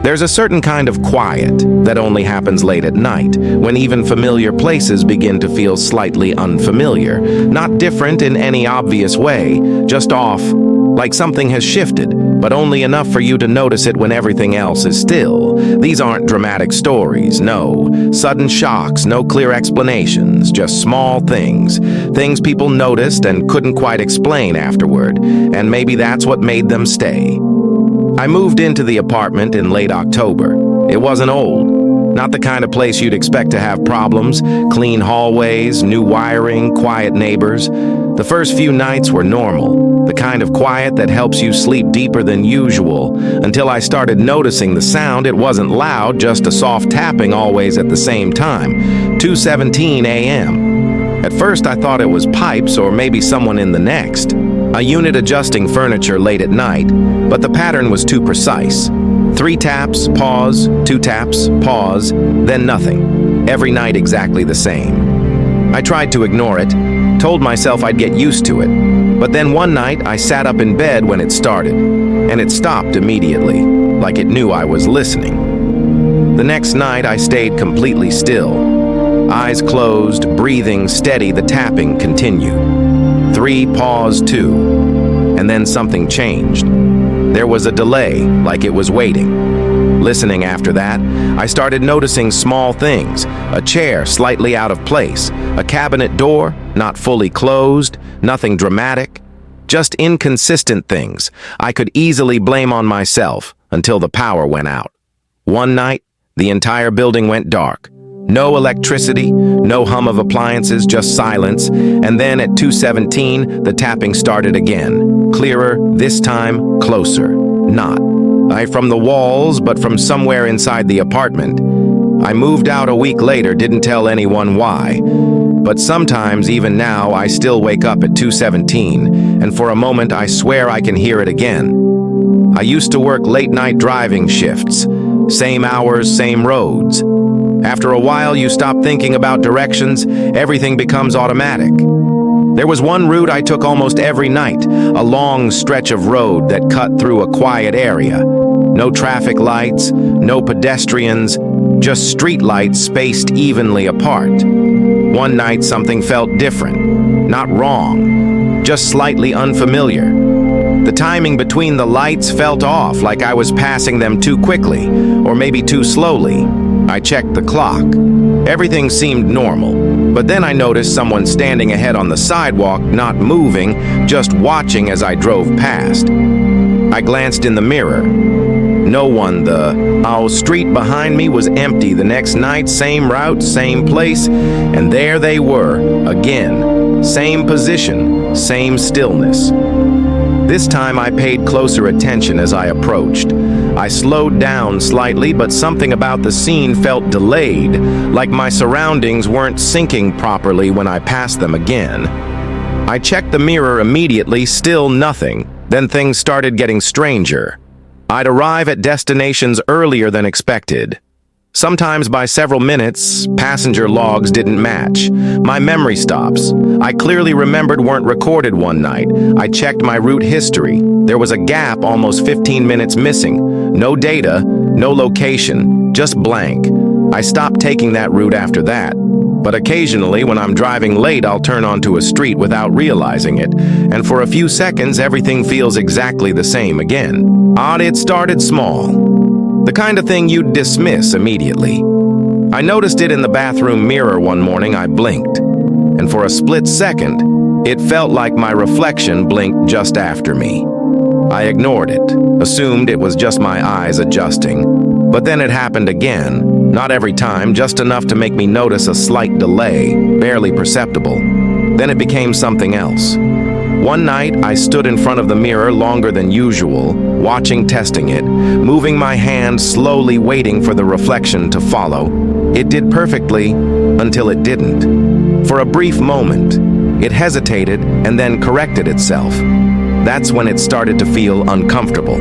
There's a certain kind of quiet that only happens late at night, when even familiar places begin to feel slightly unfamiliar. Not different in any obvious way, just off, like something has shifted, but only enough for you to notice it when everything else is still. These aren't dramatic stories, no. Sudden shocks, no clear explanations, just small things. Things people noticed and couldn't quite explain afterward, and maybe that's what made them stay. I moved into the apartment in late October. It wasn't old. Not the kind of place you'd expect to have problems, clean hallways, new wiring, quiet neighbors. The first few nights were normal, the kind of quiet that helps you sleep deeper than usual, until I started noticing the sound. It wasn't loud, just a soft tapping always at the same time. 2:17 a.m. At first I thought it was pipes or maybe someone in the next. A unit adjusting furniture late at night, but the pattern was too precise. 3 taps, pause, 2 taps, pause, then nothing. Every night exactly the same. I tried to ignore it, told myself I'd get used to it. But then one night I sat up in bed when it started, and it stopped immediately, like it knew I was listening. The next night I stayed completely still. Eyes closed, breathing steady, the tapping continued. 3, pause, 2, and then something changed. There was a delay, like it was waiting. Listening after that, I started noticing small things. A chair slightly out of place, a cabinet door not fully closed, nothing dramatic, just inconsistent things I could easily blame on myself until the power went out. One night, the entire building went dark. No electricity, no hum of appliances, just silence, and then at 2:17, the tapping started again. Clearer, this time, closer. Not from the walls, but from somewhere inside the apartment. I moved out a week later, didn't tell anyone why. But sometimes, even now, I still wake up at 2:17, and for a moment I swear I can hear it again. I used to work late-night driving shifts. Same hours, same roads. After a while, you stop thinking about directions, everything becomes automatic. There was one route I took almost every night, a long stretch of road that cut through a quiet area. No traffic lights, no pedestrians, just street lights spaced evenly apart. One night, something felt different. Not wrong, just slightly unfamiliar. The timing between the lights felt off, like I was passing them too quickly, or maybe too slowly. I checked the clock. Everything seemed normal, but then I noticed someone standing ahead on the sidewalk, not moving, just watching as I drove past. I glanced in the mirror. No one. The street behind me was empty. The next night, same route, same place, and there they were, again. Same position, same stillness. This time I paid closer attention as I approached. I slowed down slightly, but something about the scene felt delayed, like my surroundings weren't syncing properly when I passed them again. I checked the mirror immediately, still nothing. Then things started getting stranger. I'd arrive at destinations earlier than expected. Sometimes by several minutes, passenger logs didn't match. My memory stops I clearly remembered weren't recorded one night. I checked my route history. There was a gap, almost 15 minutes missing. No data, no location, just blank. I stopped taking that route after that. But occasionally, when I'm driving late, I'll turn onto a street without realizing it, and for a few seconds, everything feels exactly the same again. It started small. The kind of thing you'd dismiss immediately. I noticed it in the bathroom mirror one morning. I blinked, and for a split second, it felt like my reflection blinked just after me. I ignored it, assumed it was just my eyes adjusting. But then it happened again, not every time, just enough to make me notice a slight delay, barely perceptible. Then it became something else. One night, I stood in front of the mirror longer than usual, watching, testing it, moving my hand slowly, waiting for the reflection to follow. It did perfectly, until it didn't. For a brief moment, it hesitated and then corrected itself. That's when it started to feel uncomfortable.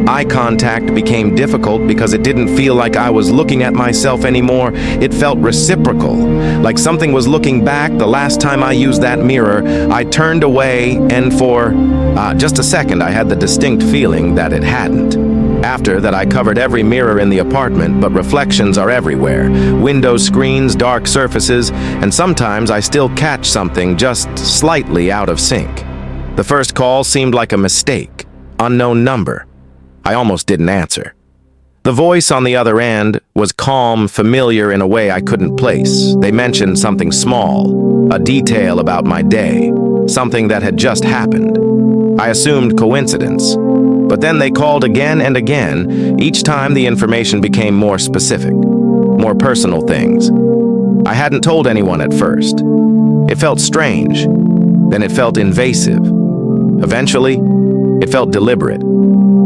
Eye contact became difficult because it didn't feel like I was looking at myself anymore. It felt reciprocal, like something was looking back. The last time I used that mirror, I turned away, and for just a second I had the distinct feeling that it hadn't. After that, I covered every mirror in the apartment, but reflections are everywhere. Window screens, dark surfaces, and sometimes I still catch something just slightly out of sync. The first call seemed like a mistake. Unknown number. I almost didn't answer. The voice on the other end was calm, familiar in a way I couldn't place. They mentioned something small, a detail about my day, something that had just happened. I assumed coincidence. But then they called again and again. Each time the information became more specific, more personal things. I hadn't told anyone at first. It felt strange. Then it felt invasive. Eventually, it felt deliberate.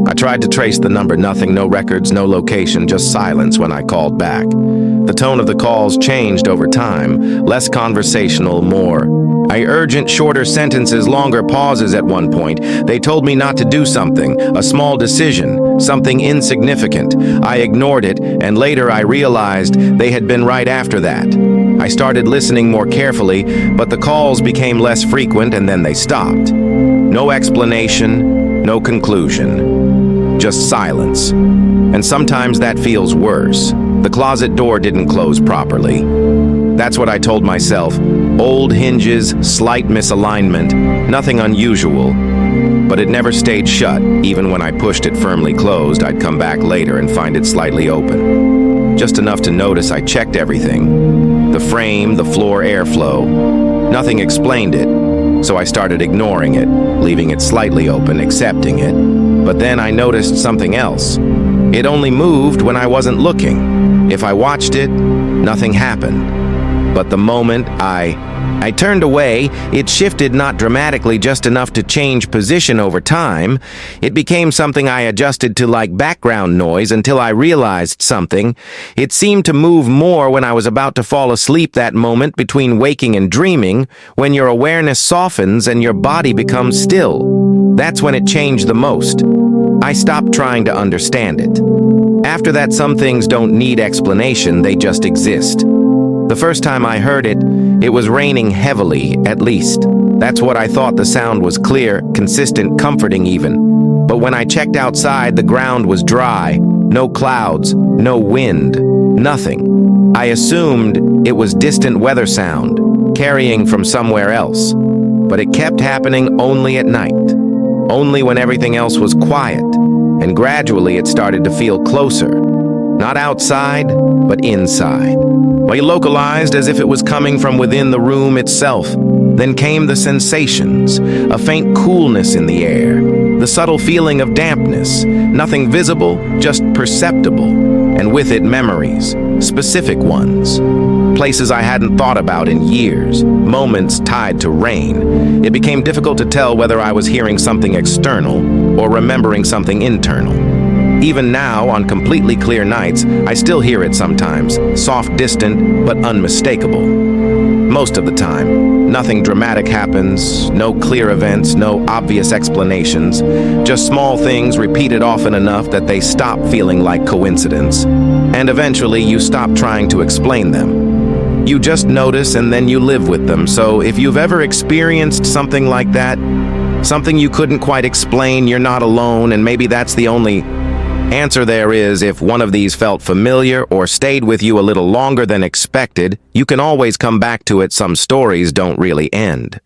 I tried to trace the number, nothing, no records, no location, just silence when I called back. The tone of the calls changed over time, less conversational, more urgent, shorter sentences, longer pauses at one point. They told me not to do something, a small decision, something insignificant. I ignored it, and later I realized they had been right after that. I started listening more carefully, but the calls became less frequent and then they stopped. No explanation, no conclusion, just silence. And sometimes that feels worse. The closet door didn't close properly. That's what I told myself. Old hinges, slight misalignment, nothing unusual. But it never stayed shut. Even when I pushed it firmly closed, I'd come back later and find it slightly open. Just enough to notice I checked everything. The frame, the floor airflow. Nothing explained it, so I started ignoring it, leaving it slightly open, accepting it. But then I noticed something else. It only moved when I wasn't looking. If I watched it, nothing happened. But the moment I turned away, it shifted not dramatically, just enough to change position over time. It became something I adjusted to like background noise until I realized something. It seemed to move more when I was about to fall asleep, that moment between waking and dreaming, when your awareness softens and your body becomes still. That's when it changed the most. I stopped trying to understand it. After that, some things don't need explanation, they just exist. The first time I heard it, it was raining heavily, at least. That's what I thought. The sound was clear, consistent, comforting even. But when I checked outside, the ground was dry. No clouds, no wind, nothing. I assumed it was distant weather sound, carrying from somewhere else. But it kept happening only at night. Only when everything else was quiet. And gradually it started to feel closer. Not outside, but inside. Localized as if it was coming from within the room itself. Then came the sensations, a faint coolness in the air, the subtle feeling of dampness, nothing visible, just perceptible, and with it memories, specific ones. Places I hadn't thought about in years, moments tied to rain. It became difficult to tell whether I was hearing something external or remembering something internal. Even now, on completely clear nights, I still hear it sometimes, soft, distant, but unmistakable. Most of the time, nothing dramatic happens, no clear events, no obvious explanations, just small things repeated often enough that they stop feeling like coincidence. And eventually, you stop trying to explain them. You just notice and then you live with them. So if you've ever experienced something like that, something you couldn't quite explain, you're not alone, and maybe that's the only answer there is. If one of these felt familiar or stayed with you a little longer than expected, you can always come back to it. Some stories don't really end.